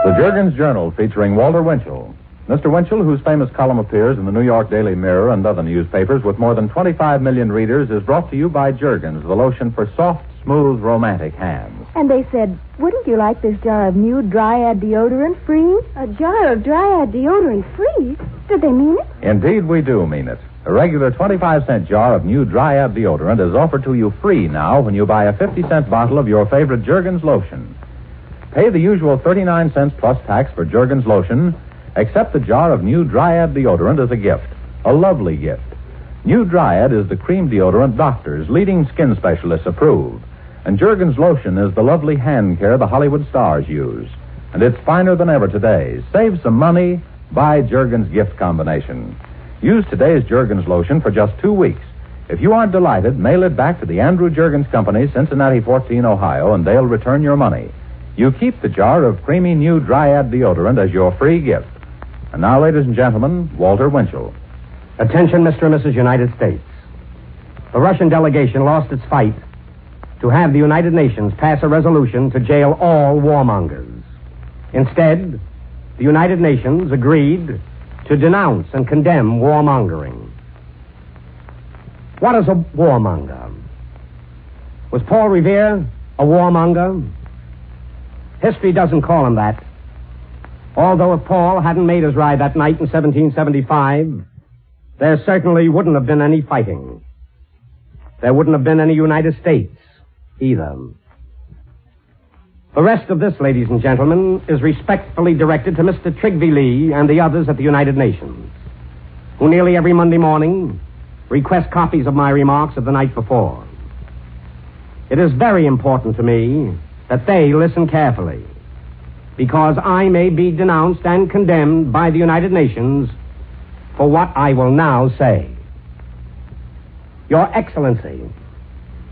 The Jergens Journal featuring Walter Winchell. Mr. Winchell, whose famous column appears in the New York Daily Mirror and other newspapers with more than 25 million readers, is brought to you by Jergens, the lotion for soft, smooth, romantic hands. And they said, wouldn't you like this jar of new Dryad deodorant free? A jar of Dryad deodorant free? Did they mean it? Indeed, we do mean it. A regular 25-cent jar of new Dryad deodorant is offered to you free now when you buy a 50-cent bottle of your favorite Jergens lotion. Pay the usual 39 cents plus tax for Jergens lotion. Accept the jar of new Dryad deodorant as a gift. A lovely gift. New Dryad is the cream deodorant doctors, leading skin specialists approve. And Jergens lotion is the lovely hand care the Hollywood stars use. And it's finer than ever today. Save some money. Buy Jergens gift combination. Use today's Jergens lotion for just 2 weeks. If you aren't delighted, mail it back to the Andrew Jergens Company, Cincinnati 14, Ohio, and they'll return your money. You keep the jar of creamy new Dryad deodorant as your free gift. And now, ladies and gentlemen, Walter Winchell. Attention, Mr. and Mrs. United States. The Russian delegation lost its fight to have the United Nations pass a resolution to jail all warmongers. Instead, the United Nations agreed to denounce and condemn warmongering. What is a warmonger? Was Paul Revere a warmonger? History doesn't call him that. Although if Paul hadn't made his ride that night in 1775, there certainly wouldn't have been any fighting. There wouldn't have been any United States either. The rest of this, ladies and gentlemen, is respectfully directed to Mr. Trigby Lee and the others at the United Nations, who nearly every Monday morning request copies of my remarks of the night before. It is very important to me that they listen carefully, because I may be denounced and condemned by the United Nations for what I will now say. Your Excellency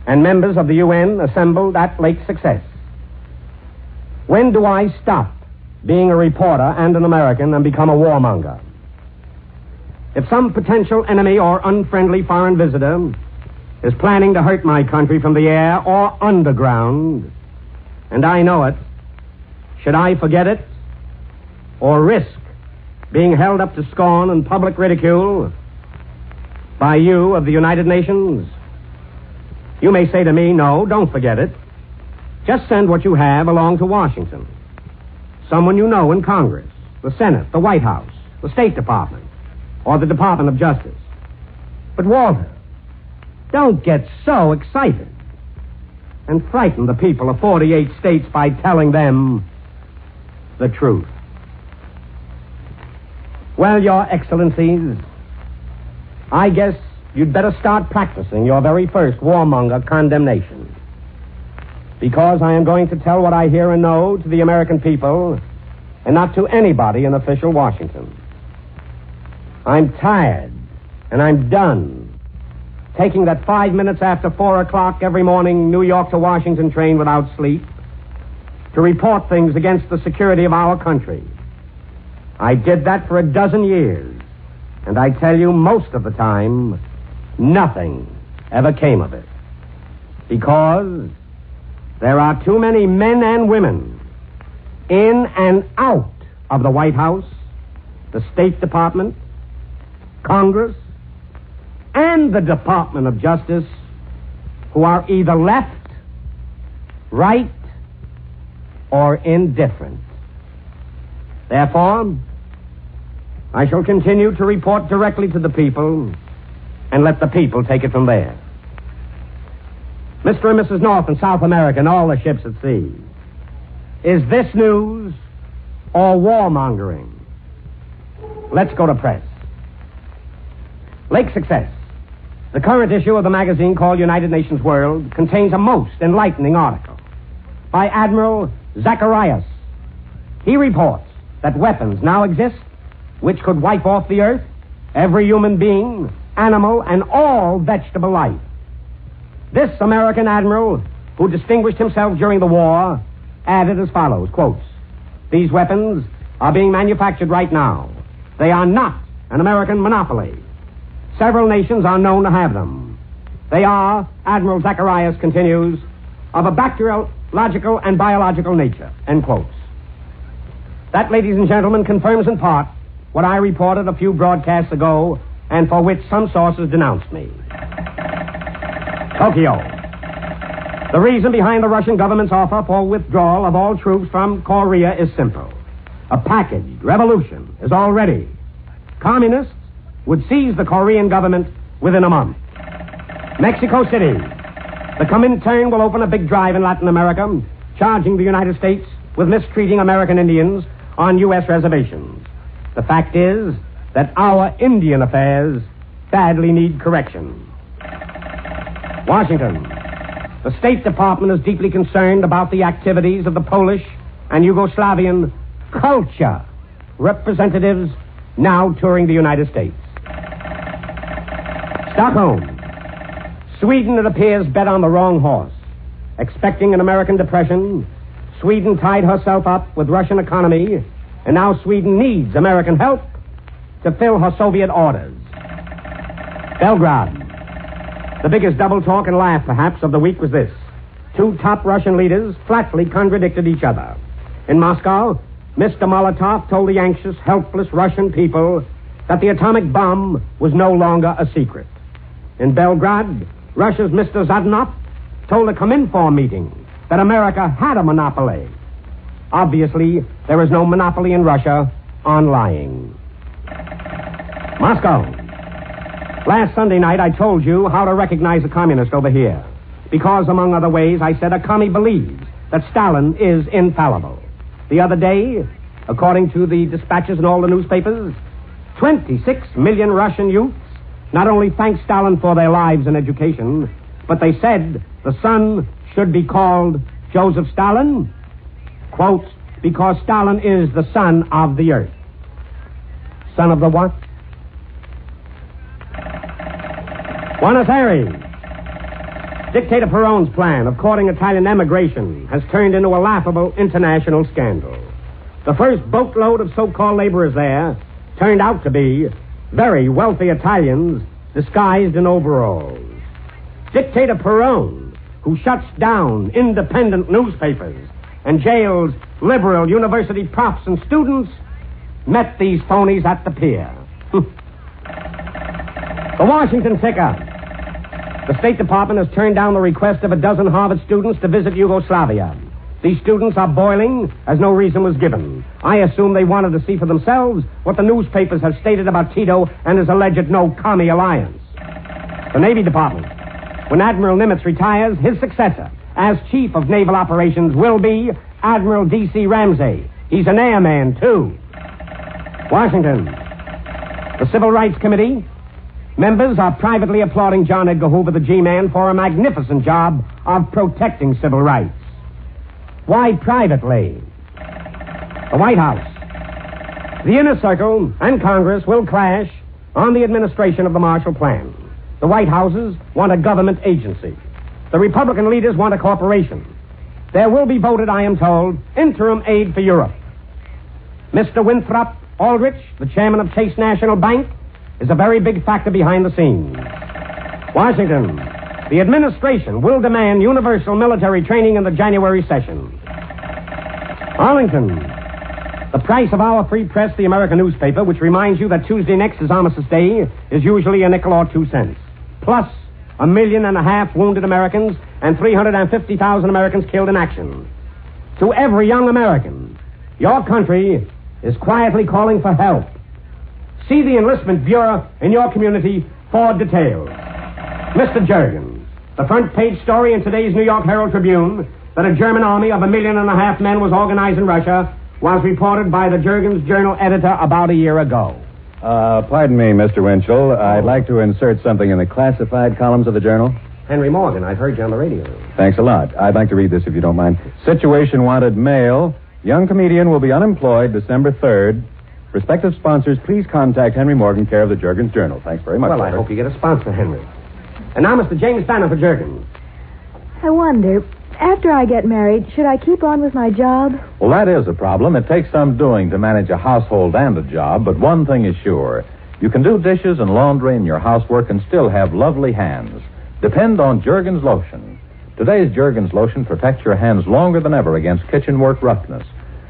and members of the UN assembled at Lake Success, when do I stop being a reporter and an American and become a warmonger? If some potential enemy or unfriendly foreign visitor is planning to hurt my country from the air or underground, and I know it, should I forget it or risk being held up to scorn and public ridicule by you of the United Nations? You may say to me, no, don't forget it. Just send what you have along to Washington. Someone you know in Congress, the Senate, the White House, the State Department, or the Department of Justice. But Walter, don't get so excited and frighten the people of 48 states by telling them the truth. Well, Your Excellencies, I guess you'd better start practicing your very first warmonger condemnation. Because I am going to tell what I hear and know to the American people and not to anybody in official Washington. I'm tired and I'm done taking that 5 minutes after 4 o'clock every morning New York to Washington train without sleep to report things against the security of our country. I did that for 12 years, and I tell you, most of the time, nothing ever came of it. Because there are too many men and women in and out of the White House, the State Department, Congress, and the Department of Justice who are either left, right, or indifferent. Therefore, I shall continue to report directly to the people and let the people take it from there. Mr. and Mrs. North and South America and all the ships at sea, is this news or warmongering? Let's go to press. Lake Success, the current issue of the magazine called United Nations World, contains a most enlightening article by Admiral Zacharias. He reports that weapons now exist which could wipe off the earth every human being, animal, and all vegetable life. This American admiral, who distinguished himself during the war, added as follows, quotes, "These weapons are being manufactured right now. They are not an American monopoly. Several nations are known to have them. They are," Admiral Zacharias continues, "of a bacteriological and biological nature," end quotes. That, ladies and gentlemen, confirms in part what I reported a few broadcasts ago and for which some sources denounced me. Tokyo. The reason behind the Russian government's offer for withdrawal of all troops from Korea is simple. A packaged revolution is all ready. Communists would seize the Korean government within a month. Mexico City. The Comintern will open a big drive in Latin America, charging the United States with mistreating American Indians on U.S. reservations. The fact is that our Indian affairs badly need correction. Washington. The State Department is deeply concerned about the activities of the Polish and Yugoslavian culture representatives now touring the United States. Stockholm. Sweden, it appears, bet on the wrong horse. Expecting an American depression, Sweden tied herself up with Russian economy, and now Sweden needs American help to fill her Soviet orders. Belgrade. The biggest double talk and laugh, perhaps, of the week was this. Two top Russian leaders flatly contradicted each other. In Moscow, Mr. Molotov told the anxious, helpless Russian people that the atomic bomb was no longer a secret. In Belgrade, Russia's Mr. Zadanov told a Cominform meeting that America had a monopoly. Obviously, there is no monopoly in Russia on lying. Moscow. Last Sunday night, I told you how to recognize a communist over here. Because, among other ways, I said a commie believes that Stalin is infallible. The other day, according to the dispatches in all the newspapers, 26 million Russian youths not only thanked Stalin for their lives and education, but they said the son should be called Joseph Stalin, quote, because Stalin is the son of the earth. Son of the what? Buenos Aires. Dictator Perón's plan of courting Italian emigration has turned into a laughable international scandal. The first boatload of so-called laborers there turned out to be very wealthy Italians disguised in overalls. Dictator Perón, who shuts down independent newspapers and jails liberal university profs and students, met these phonies at the pier. The Washington ticker. The State Department has turned down the request of a dozen Harvard students to visit Yugoslavia. These students are boiling as no reason was given. I assume they wanted to see for themselves what the newspapers have stated about Tito and his alleged no-commie alliance. The Navy Department. When Admiral Nimitz retires, his successor as Chief of Naval Operations will be Admiral D.C. Ramsey. He's an airman, too. Washington. The Civil Rights Committee. Members are privately applauding John Edgar Hoover, the G-Man, for a magnificent job of protecting civil rights. Why privately? The White House. The Inner Circle and Congress will clash on the administration of the Marshall Plan. The White Houses want a government agency. The Republican leaders want a corporation. There will be voted, I am told, interim aid for Europe. Mr. Winthrop Aldrich, the chairman of Chase National Bank, is a very big factor behind the scenes. Washington. The administration will demand universal military training in the January session. Arlington. The price of our free press, the American newspaper, which reminds you that Tuesday next is Armistice Day, is usually a nickel or 2 cents. Plus 1.5 million wounded Americans and 350,000 Americans killed in action. To every young American, your country is quietly calling for help. See the Enlistment Bureau in your community for details. Mr. Jergens, the front page story in today's New York Herald Tribune that a German army of 1.5 million men was organized in Russia was reported by the Jergens Journal editor about a year ago. Pardon me, Mr. Winchell. I'd like to insert something in the classified columns of the Journal. Henry Morgan, I've heard you on the radio. Thanks a lot. I'd like to read this if you don't mind. Situation wanted male. Young comedian will be unemployed December 3rd. Prospective sponsors, please contact Henry Morgan, care of the Jergens Journal. Thanks very much. Well, I hope you get a sponsor, Henry. And now, Mr. James Banner for Jergens. I wonder, after I get married, should I keep on with my job? Well, that is a problem. It takes some doing to manage a household and a job, but one thing is sure. You can do dishes and laundry and your housework and still have lovely hands. Depend on Jergens lotion. Today's Jergens lotion protects your hands longer than ever against kitchen work roughness.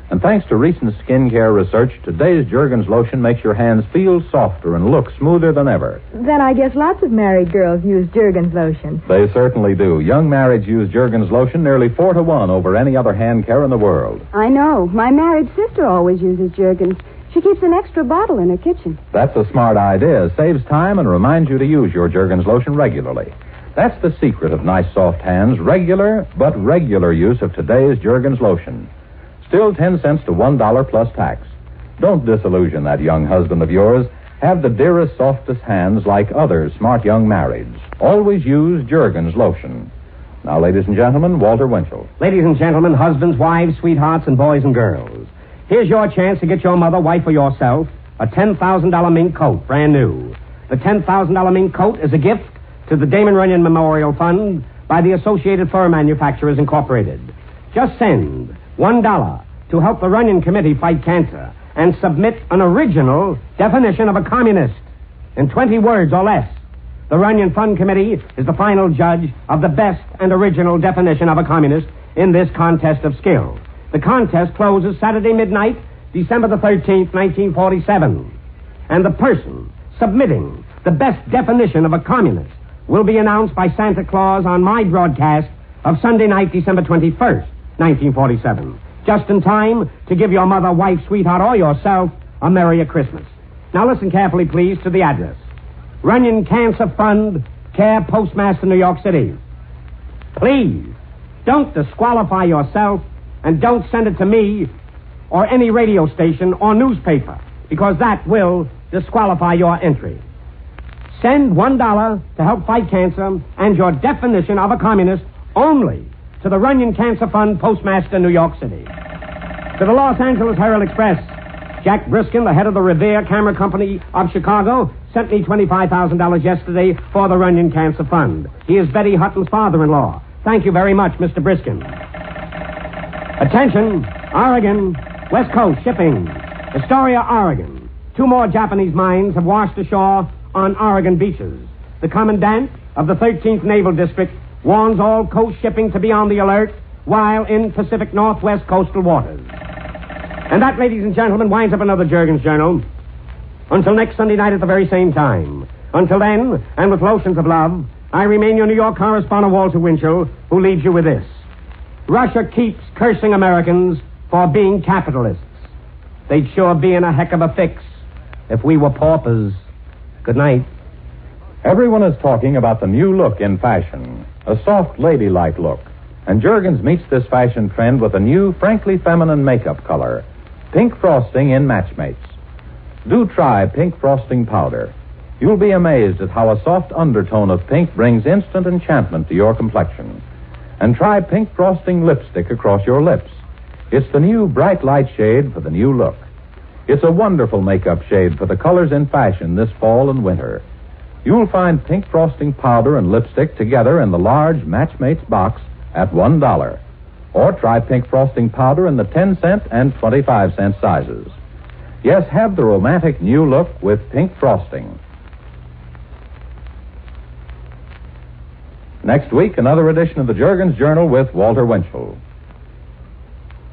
And thanks to recent skincare research, today's Jergens lotion makes your hands feel softer and look smoother than ever. Then I guess lots of married girls use Jergens lotion. They certainly do. Young marrieds use Jergens lotion nearly 4 to 1 over any other hand care in the world. I know. My married sister always uses Jergens. She keeps an extra bottle in her kitchen. That's a smart idea. Saves time and reminds you to use your Jergens lotion regularly. That's the secret of nice soft hands, regular use of today's Jergens lotion. Still 10 cents to $1 plus tax. Don't disillusion that young husband of yours. Have the dearest, softest hands like other smart young marrieds. Always use Jergens lotion. Now, ladies and gentlemen, Walter Winchell. Ladies and gentlemen, husbands, wives, sweethearts, and boys and girls. Here's your chance to get your mother, wife, or yourself a $10,000 mink coat, brand new. The $10,000 mink coat is a gift to the Damon Runyon Memorial Fund by the Associated Fur Manufacturers Incorporated. Just send $1 to help the Runyon Committee fight cancer and submit an original definition of a communist in 20 words or less. The Runyon Fund Committee is the final judge of the best and original definition of a communist in this contest of skill. The contest closes Saturday midnight, December the 13th, 1947. And the person submitting the best definition of a communist will be announced by Santa Claus on my broadcast of Sunday night, December 21st, 1947. Just in time to give your mother, wife, sweetheart, or yourself a Merry Christmas. Now listen carefully, please, to the address. Runyon Cancer Fund, Care Postmaster, New York City. Please, don't disqualify yourself and don't send it to me or any radio station or newspaper, because that will disqualify your entry. Send $1 to help fight cancer and your definition of a communist only to the Runyon Cancer Fund, Postmaster, New York City. To the Los Angeles Herald Express, Jack Briskin, the head of the Revere Camera Company of Chicago, sent me $25,000 yesterday for the Runyon Cancer Fund. He is Betty Hutton's father-in-law. Thank you very much, Mr. Briskin. Attention, Oregon, West Coast shipping. Astoria, Oregon. 2 more Japanese mines have washed ashore on Oregon beaches. The commandant of the 13th Naval District warns all coast shipping to be on the alert while in Pacific Northwest coastal waters. And that, ladies and gentlemen, winds up another Jergens Journal. Until next Sunday night at the very same time. Until then, and with lotions of love, I remain your New York correspondent, Walter Winchell, who leaves you with this. Russia keeps cursing Americans for being capitalists. They'd sure be in a heck of a fix if we were paupers. Good night. Everyone is talking about the new look in fashion, a soft, ladylike look. And Jergens meets this fashion trend with a new, frankly feminine makeup color, pink frosting in Matchmates. Do try pink frosting powder. You'll be amazed at how a soft undertone of pink brings instant enchantment to your complexion. And try pink frosting lipstick across your lips. It's the new bright light shade for the new look. It's a wonderful makeup shade for the colors in fashion this fall and winter. You'll find pink frosting powder and lipstick together in the large Matchmates box at $1. Or try pink frosting powder in the 10-cent and 25-cent sizes. Yes, have the romantic new look with pink frosting. Next week, another edition of the Jergens Journal with Walter Winchell.